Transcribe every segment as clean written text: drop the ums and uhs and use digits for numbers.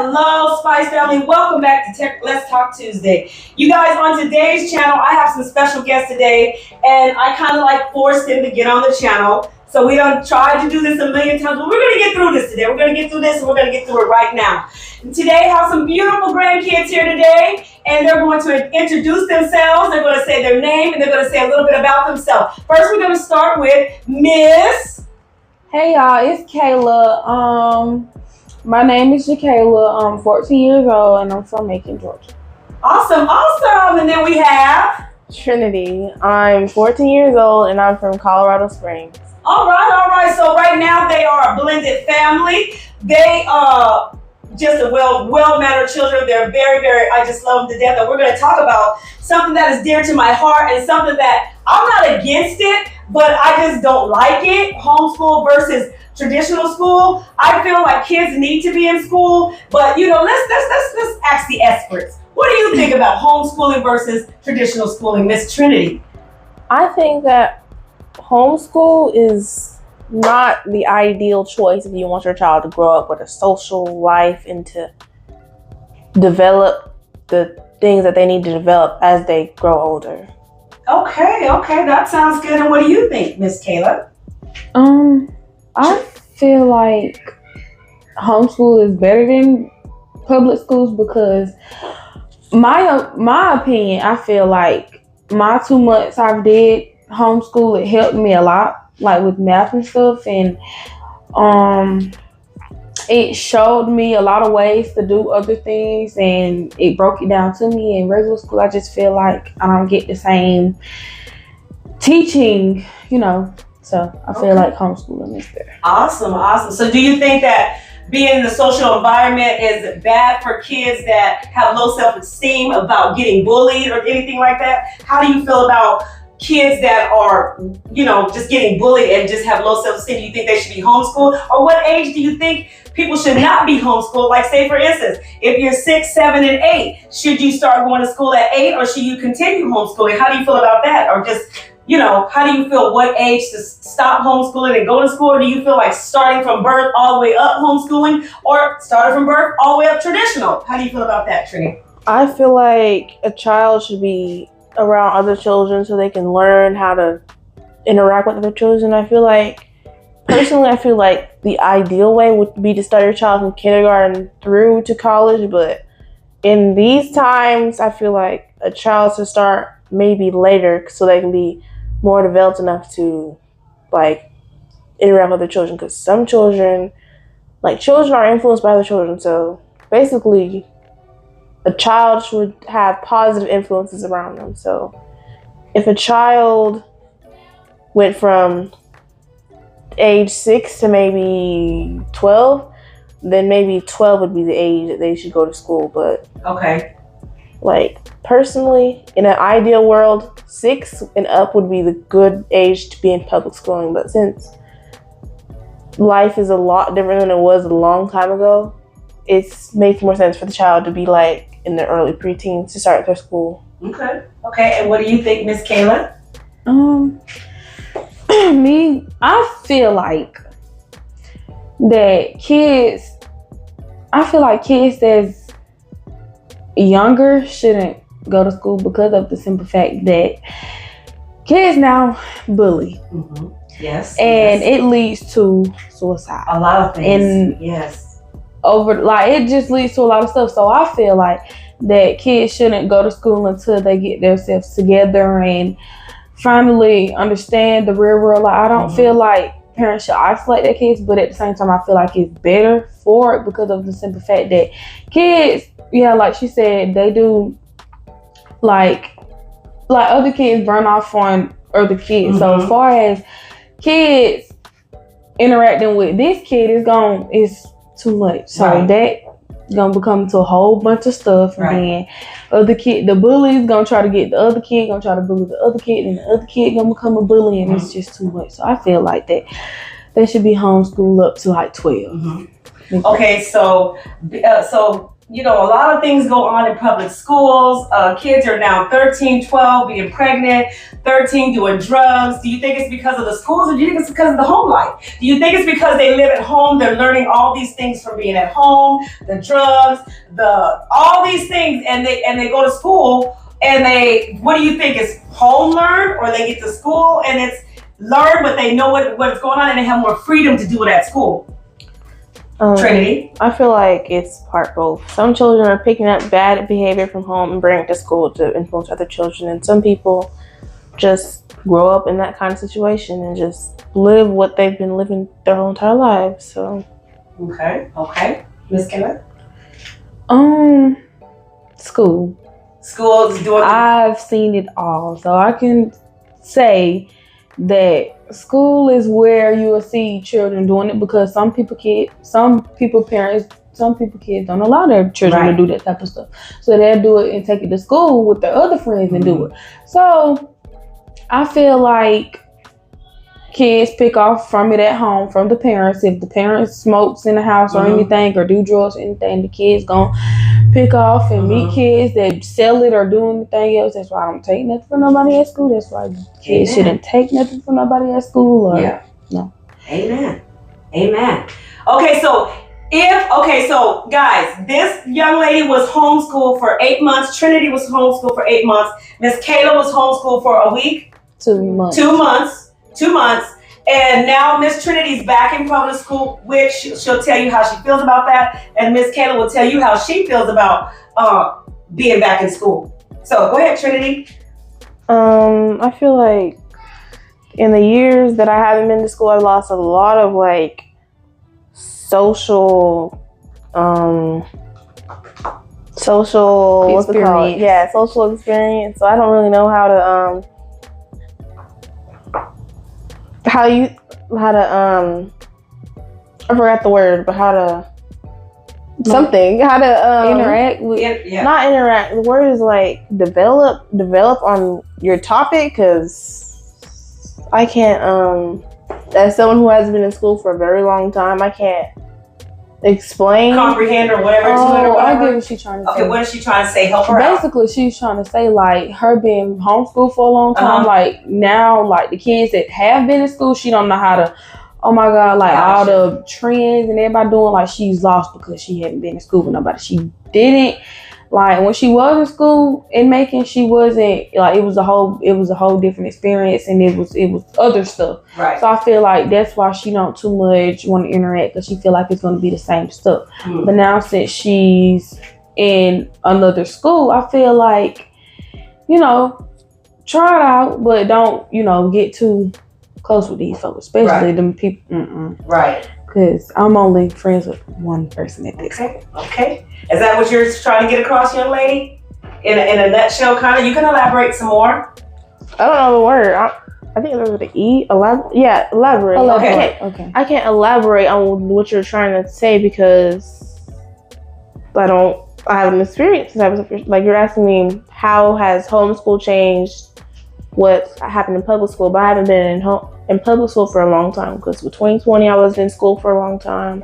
Hello, Spice Family. Welcome back to Let's Talk Tuesday. You guys, on today's channel, I have some special guests today, and I kind of like forced them to get on the channel. So we done tried to do this a million times, but we're going to get through this today. We're going to get through this, and we're going to get through it right now. And today, I have some beautiful grandkids here today, and they're going to introduce themselves. They're going to say their name, and they're going to say a little bit about themselves. First, we're going to start with Miss. Hey y'all, it's Kayla. My name is Michele. I'm 14 years old and I'm from Macon, Georgia. Awesome. And then we have Trinity. I'm 14 years old and I'm from Colorado Springs. All right. So right now they are a blended family. They are just a well-mannered children. They're very, I just love them to death. And we're going to talk about something that is dear to my heart and something that I'm not against it, but I just don't like it. Homeschool versus traditional school. I feel like kids need to be in school, but let's ask the experts. What do you think about homeschooling versus traditional schooling, Miss Trinity? I think that homeschool is not the ideal choice if you want your child to grow up with a social life and to develop the things that they need to develop as they grow older. Okay, that sounds good. And what do you think, Miss Kayla? I feel like homeschool is better than public schools because my opinion, I feel like my 2 months I did homeschool, it helped me a lot, like with math and stuff, and it showed me a lot of ways to do other things, and it broke it down to me. In regular school, I just feel like I don't get the same teaching, so I feel like homeschooling is better. Awesome. So do you think that being in the social environment is bad for kids that have low self-esteem about getting bullied or anything like that? How do you feel about kids that are, just getting bullied and just have low self-esteem? Do you think they should be homeschooled? Or what age do you think people should not be homeschooled? Like, say, for instance, if you're 6, 7, and 8, should you start going to school at 8 or should you continue homeschooling? How do you feel about that? Or just, how do you feel what age to stop homeschooling and go to school? Or do you feel like starting from birth all the way up homeschooling or starting from birth all the way up traditional? How do you feel about that, Trini? I feel like a child should be around other children so they can learn how to interact with other children. Personally, I feel like the ideal way would be to start your child from kindergarten through to college, but in these times, I feel like a child should start maybe later so they can be more developed enough to interact with other children, because some children are influenced by other children. So basically, a child should have positive influences around them. So if a child went from age 6 to maybe 12, then maybe 12 would be the age that they should go to school. But okay, personally, in an ideal world, 6 and up would be the good age to be in public schooling. But since life is a lot different than it was a long time ago, it makes more sense for the child to be in the early preteens to start their school. Okay. And what do you think, Miss Kayla? Me, I feel like kids that's younger shouldn't go to school because of the simple fact that kids now bully. Mm-hmm. Yes. And it leads to suicide. A lot of things. And yes. It just leads to a lot of stuff. So I feel like that kids shouldn't go to school until they get themselves together and finally understand the real world. I don't feel like parents should isolate their kids, but at the same time, I feel like it's better for it because of the simple fact that kids, like she said, they do other kids burn off on other kids. So as far as kids interacting with this kid is too much. So gonna become into a whole bunch of stuff, and then the bully's gonna try to get the other kid, gonna try to bully the other kid, and the other kid gonna become a bully, and it's just too much. So I feel like that they should be homeschooled up to like 12. Okay, so you know, a lot of things go on in public schools. Kids are now 13, 12, being pregnant, 13, doing drugs. Do you think it's because of the schools, or do you think it's because of the home life? Do you think it's because they live at home, they're learning all these things from being at home, the drugs, all these things, and they go to school, and what do you think is home learned, or they get to school and it's learned, but they know what's going on, and they have more freedom to do it at school? Trinity? I feel like it's part both. Some children are picking up bad behavior from home and bringing it to school to influence other children, and some people just grow up in that kind of situation and just live what they've been living their whole entire lives. So okay, Miss Keller? School is doing. I've seen it all, so I can say that school is where you will see children doing it, because some people kids don't allow their children to do that type of stuff. So they'll do it and take it to school with their other friends and do it. So I feel like kids pick off from it at home from the parents. If the parents smokes in the house or anything, or do drugs or anything, the kids gonna pick off and meet kids that sell it or do anything else. That's why I don't take nothing from nobody at school. That's why kids shouldn't take nothing from nobody at school. No. Amen. Okay, so guys, this young lady was homeschooled for 8 months. Trinity was homeschooled for 8 months. Miss Kayla was homeschooled for a week. 2 months. 2 months. And now Miss Trinity's back in public school, which she'll tell you how she feels about that. And Miss Kayla will tell you how she feels about being back in school. So go ahead, Trinity. I feel like in the years that I haven't been to school, I've lost a lot of like social what's it called? Yeah, social experience. So I don't really know how to I forgot the word, but how to interact with, not interact. The word is like develop on your topic, because I can't, as someone who has been in school for a very long time, I can't comprehend or whatever. I get what she's trying to say. Okay, what is she trying to say? Help her out. Basically, she's trying to say like her being homeschooled for a long time, like now, like the kids that have been in school, she don't know how to. Oh my God, like all the trends and everybody doing, like she's lost because she hadn't been in school with nobody. She didn't, like when she was in school in Macon, she wasn't, like it was a whole different experience, and it was other stuff. Right. So I feel like that's why she don't too much want to interact, because she feel like it's going to be the same stuff. But now since she's in another school, I feel like, try it out, but don't, get too close with these folks, especially them people. Right. Because I'm only friends with one person at this. Okay. Is that what you're trying to get across, young lady? In a nutshell, kind of? You can elaborate some more. I don't know the word. I think there's the E. Elaborate. Yeah, elaborate. Okay. I can't elaborate on what you're trying to say, because I haven't experienced this. Like you're asking me, how has homeschool changed what happened in public school? But I haven't been in public school for a long time, because with 2020 I was in school for a long time.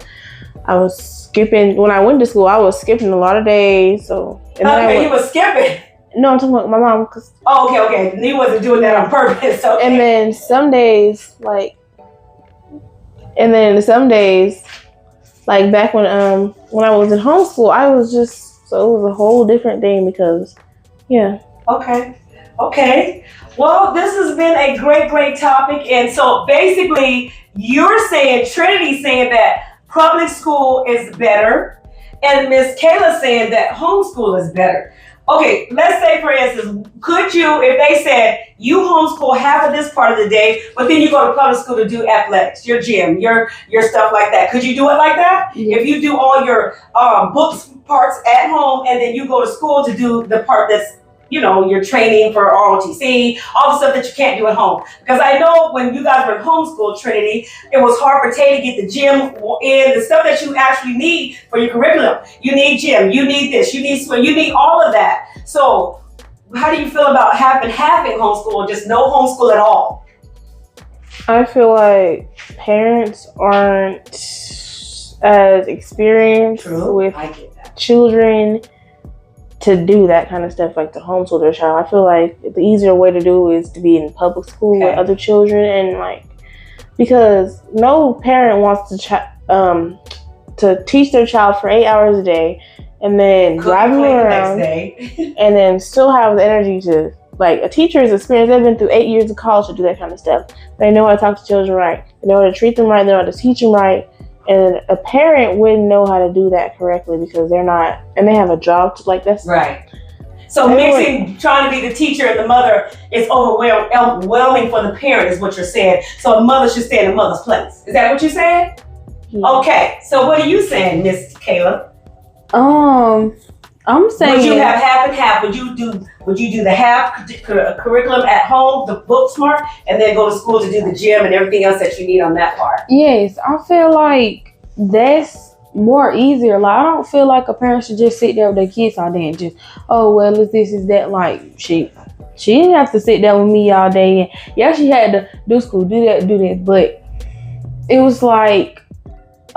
I was skipping when I went to school. I was skipping a lot of days. So you were skipping. No, I'm talking about my mom. Okay. You wasn't doing that on purpose. Okay. And then some days, like back when I was in homeschool, I was just, so it was a whole different thing, because Okay. Well, this has been a great topic. And so basically Trinity's saying that public school is better, and Miss Kayla saying that homeschool is better. Okay, let's say for instance, could you, if they said you homeschool half of this part of the day, but then you go to public school to do athletics, your gym, your stuff like that, could you do it like that? Yeah. If you do all your books parts at home, and then you go to school to do the part that's your training for ROTC, all the stuff that you can't do at home. Because I know when you guys were in homeschool, Trinity, it was hard for Tay to get the gym in, the stuff that you actually need for your curriculum. You need gym, you need this, you need swim, you need all of that. So how do you feel about having homeschool or just no homeschool at all? I feel like parents aren't as experienced with children to do that kind of stuff, like to homeschool their child. I feel like the easier way to do is to be in public school with other children, and because no parent wants to teach their child for 8 hours a day and then drive them around and then still have the energy to, a teacher is experienced. They've been through 8 years of college to do that kind of stuff. They know how to talk to children right. They know how to treat them right. They know how to teach them right. And a parent wouldn't know how to do that correctly because they're not, and they have a job that's right. So trying to be the teacher and the mother is overwhelming for the parent, is what you're saying. So a mother should stay in the mother's place. Is that what you're saying? Yeah. Okay. So what are you saying, Miss Kayla? I'm saying, would you have half and half? Would you do the half curriculum at home, the book smart, and then go to school to do the gym and everything else that you need on that part? Yes, I feel like that's more easier. I don't feel like a parent should just sit there with their kids all day and just, it's this is that. She didn't have to sit there with me all day. And yeah, she had to do school, do that, but it was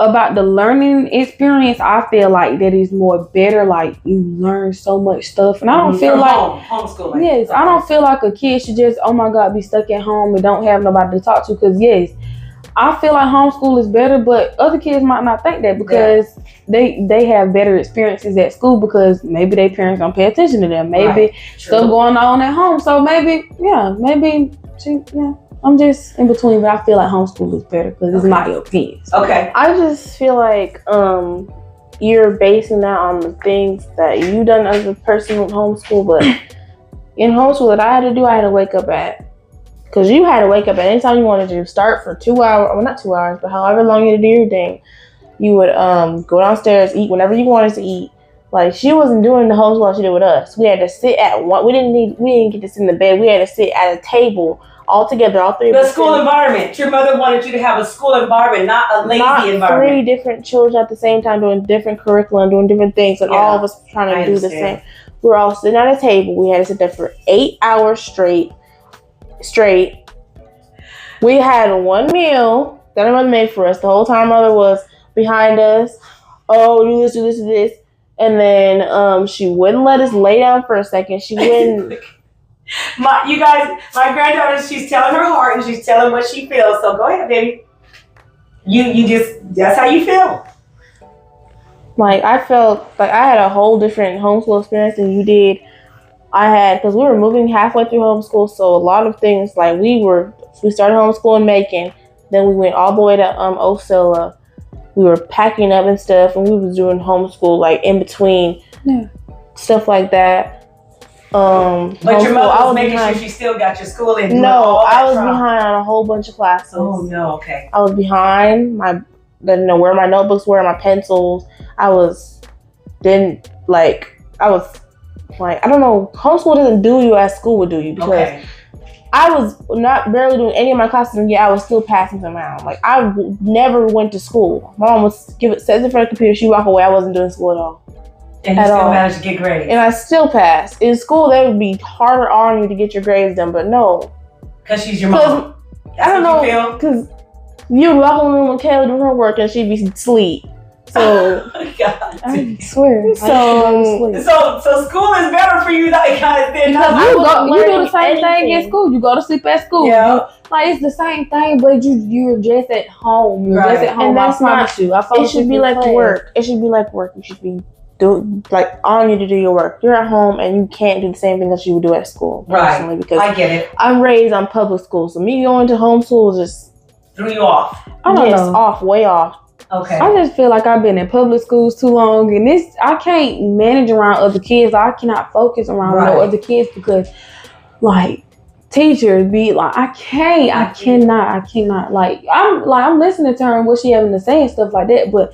about the learning experience. I feel like that is more better. You learn so much stuff, and I don't feel like homeschooling. Yes, I don't feel like a kid should just be stuck at home and don't have nobody to talk to. Because yes, I feel like homeschool is better, but other kids might not think that because they have better experiences at school because maybe their parents don't pay attention to them. Maybe stuff going on at home. So maybe I'm just in between, but I feel like homeschool is better because it's my opinion. Okay. I just feel like you're basing that on the things that you done as a person with homeschool, but in homeschool that I had to do, I had to wake up because you had to wake up at any time you wanted to start for 2 hours, well not 2 hours, but however long you had to do your thing. You would go downstairs, eat whenever you wanted to eat. She wasn't doing the homeschool like she did with us. We had to sit at one. We didn't get to sit in the bed. We had to sit at a table all together, all three of us. The school environment. Your mother wanted you to have a school environment, not a lazy environment. Not 3 different children at the same time doing different curriculum, doing different things, and all of us trying to do the same. We're all sitting at a table. We had to sit there for 8 hours straight. We had one meal that our mother made for us. The whole time our mother was behind us. Oh, do this. And then she wouldn't let us lay down for a second. She wouldn't. My granddaughter, she's telling her heart and she's telling what she feels. So go ahead, baby. You just, that's how you feel. I felt like I had a whole different homeschool experience than you did. Because we were moving halfway through homeschool, so a lot of things, we started homeschool in Macon, then we went all the way to Osceola. We were packing up and stuff, and we was doing homeschool, in between, stuff like that. But your mother was making sure she still got your school in. No, I was behind on a whole bunch of classes. Oh no, okay. I was behind. Didn't know where my notebooks were, my pencils. I don't know. Homeschool doesn't do you as school would do you because I was barely doing any of my classes, and yet I was still passing them out. I never went to school. My mom would set it in front of the computer. She walk away. I wasn't doing school at all. And you still managed to get grades. And I still passed. In school, they would be harder on you to get your grades done, but no. Because she's your mom. I don't know. Because you would walk in the room with Kayla doing her work, and she'd be asleep. So, oh God. I swear. So school is better for you, because you do the same thing at school. You go to sleep at school. Yeah. It's the same thing, but you're just at home. You're just at home. And that's it should be like work. It should be like work. You should be on you to do your work. You're at home and you can't do the same thing that you would do at school. Right. Because I get it. I'm raised on public school, so me going to homeschool just threw you off. I don't know. Way off. Okay. I just feel like I've been in public schools too long, and I can't manage around other kids. I cannot focus around no other kids because, teachers be I cannot. I'm listening to her and what she having to say and stuff like that, but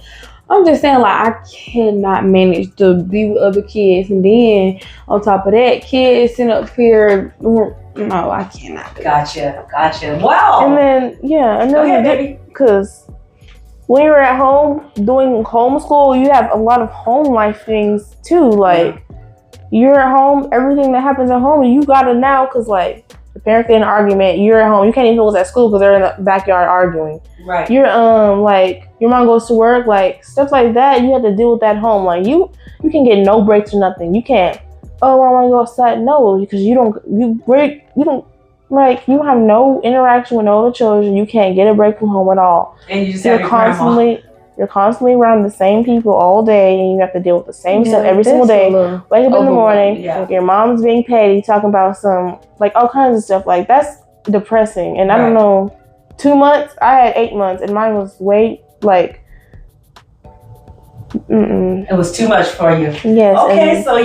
I'm just saying, like, I cannot manage to be with other kids, and then on top of that, kids sitting up here. No, I cannot. Gotcha. Wow. And then Go ahead, baby. Because when you're at home doing homeschool, you have a lot of home life things too. Like you're at home, everything that happens at home, you gotta now. Because like the parents get in an argument, you're at home. You can't even go at school because they're in the backyard arguing. Right. You're like your mom goes to work, like stuff like that. You have to deal with that home. Like you can get no breaks or nothing. You can't. Oh, I want to go outside. No, because you don't have no interaction with no other children. You can't get a break from home at all. And you just have you're constantly around the same people all day, and you have to deal with the same stuff every single day. Wake up in the morning, like your mom's being petty, talking about some like all kinds of stuff. Like that's depressing. And I don't know, 2 months. I had 8 months, and mine was way like. It was too much for you. Yes. Okay, so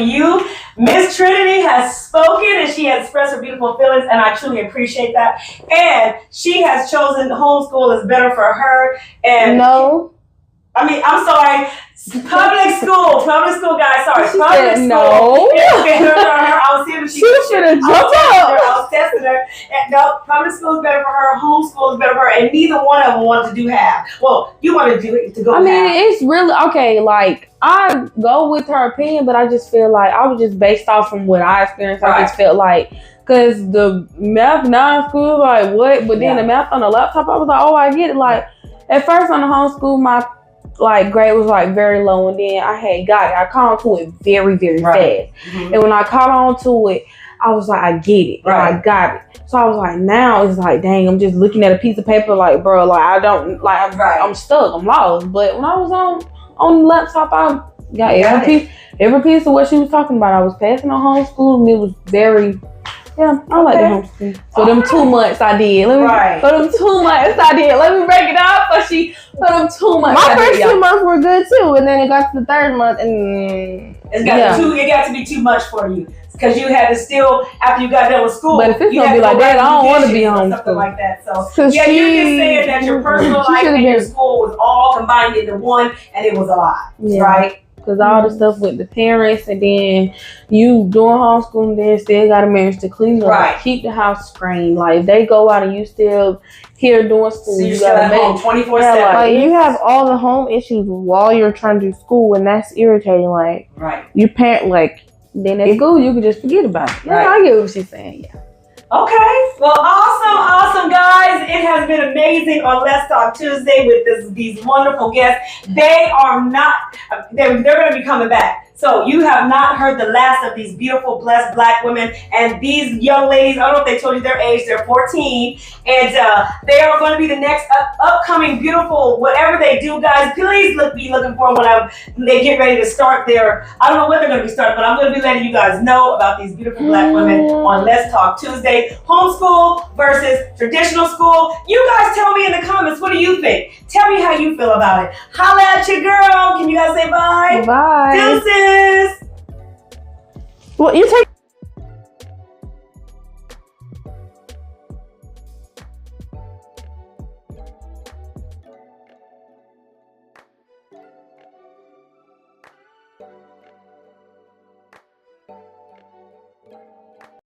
Miss Trinity has spoken and she has expressed her beautiful feelings, and I truly appreciate that. And she has chosen homeschool is better for her. And no, I mean, I'm sorry. Public school, guys. Sorry, she public said school. no. Is better for her. I was seeing if She should have jumped up. I was testing her. And no, public school is better for her. Homeschool is better for her. And neither one of them want to do half. Well, you want to do it to go. I mean, half. it's really okay. Like I go with her opinion, but I just feel like I was just based off from what I experienced. I just felt like because the math now in school, like what? But then the math on the laptop, I was like, oh, I get it. Like at first on the homeschool, my like grade was like very low, and then I had got it. I caught on to it very, very fast. Mm-hmm. And when I caught on to it, I was like, I get it. Right. I got it. So I was like, now it's like, dang, I'm just looking at a piece of paper, like, bro, like I don't like I'm stuck, I'm lost. But when I was on the laptop, I got every piece of what she was talking about. I was passing on homeschool, and it was very. Yeah, I like the homeschool. For them 2 months I did. For them 2 months I did. Let me break it out for them 2 months. My first 2 months were good too, and then it got to the third month, and it got to be too much for you because you had to still after you got done with school. But if it's gonna be like that, I don't want to be home. Something like that. So you're just saying that your personal life and your school was all combined into one, and it was a lot, right? Because all the stuff with the parents, and then you doing homeschooling, then still got to manage to clean up, keep the house clean. Like if they go out and you still here doing school, so you got to home 24/7. Like you have all the home issues while you're trying to do school, and that's irritating. Like your parent, like then at school you can just forget about it. Yeah, I get what she's saying. Yeah. Okay. Well, awesome, guys. It has been amazing on Let's Talk Tuesday with these wonderful guests. They're going to be coming back. So you have not heard the last of these beautiful, blessed Black women. And these young ladies, I don't know if they told you their age, they're 14. And they are going to be the next upcoming beautiful, whatever they do, guys. Please be looking for them when they get ready to start their, I don't know when they're going to be starting, but I'm going to be letting you guys know about these beautiful Black women on Let's Talk Tuesday. Homeschool versus traditional school. You guys tell me in the comments, what do you think? Tell me how you feel about it. Holla at your girl. Can you guys say bye? Bye. Deuces. Well, you take